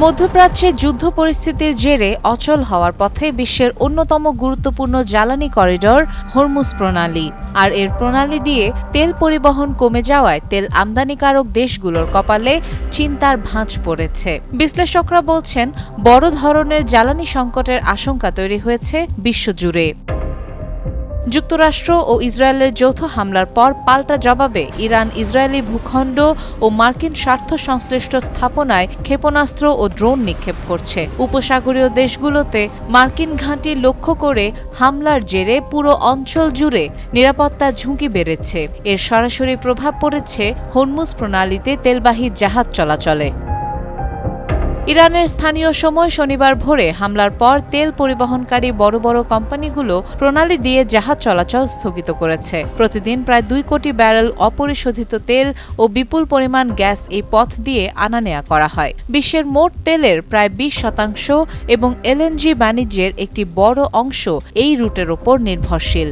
মধ্যপ্রাচ্যে যুদ্ধ পরিস্থিতির জেরে অচল হওয়ার পথে বিশ্বের অন্যতম গুরুত্বপূর্ণ জ্বালানি করিডর হরমুজ প্রণালী। আর এর প্রণালী দিয়ে তেল পরিবহন কমে যাওয়ায় তেল আমদানিকারক দেশগুলোর কপালে চিন্তার ভাঁজ পড়েছে। বিশ্লেষকরা বলছেন, বড় ধরনের জ্বালানি সংকটের আশঙ্কা তৈরি হয়েছে বিশ্বজুড়ে। যুক্তরাষ্ট্র ও ইসরায়েলের যৌথ হামলার পর পাল্টা জবাবে ইরান ইসরায়েলি ভূখণ্ড ও মার্কিন স্বার্থ সংশ্লিষ্ট স্থাপনায় ক্ষেপণাস্ত্র ও ড্রোন নিক্ষেপ করছে। উপসাগরীয় দেশগুলোতে মার্কিন ঘাঁটি লক্ষ্য করে হামলার জেরে পুরো অঞ্চল জুড়ে নিরাপত্তা ঝুঁকি বেড়েছে। এর সরাসরি প্রভাব পড়েছে হরমুজ প্রণালীতে তেলবাহী জাহাজ চলাচলে। ইরানের স্থানীয় সময় শনিবার ভোরে হামলার পর তেল পরিবহনকারী বড় বড় কোম্পানিগুলো প্রণালী দিয়ে জাহাজ চলাচল স্থগিত করেছে। প্রতিদিন প্রায় 2 কোটি ব্যারেল অপরিশোধিত তেল ও বিপুল পরিমাণ গ্যাস এই পথ দিয়ে আনা নেয়া করা হয়। বিশ্বের মোট তেলের প্রায় 20% এবং এলএনজি বাণিজ্যের একটি বড় অংশ এই রুটের ওপর নির্ভরশীল।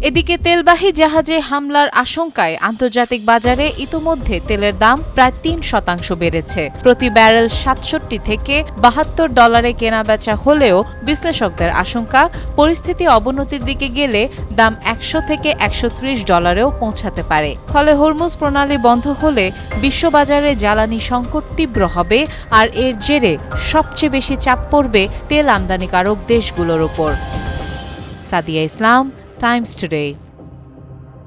এদিকে তেলবাহী জাহাজে হামলার আশঙ্কায় আন্তর্জাতিক বাজারে ইতোমধ্যে তেলের দাম প্রায় 3% বেড়েছে। প্রতি ব্যারেল 67 থেকে $72 কেনাবেচা হলেও বিশ্লেষকদের আশঙ্কা, পরিস্থিতি অবনতির দিকে গেলে দাম $100 থেকে $130 পৌঁছাতে পারে। ফলে হরমুজ প্রণালী বন্ধ হলে বিশ্ববাজারে জ্বালানি সংকট তীব্র হবে, আর এর জেরে সবচেয়ে বেশি চাপ পড়বে তেল আমদানিকারক দেশগুলোর ওপর। সাদিয়া ইসলাম, Times Today।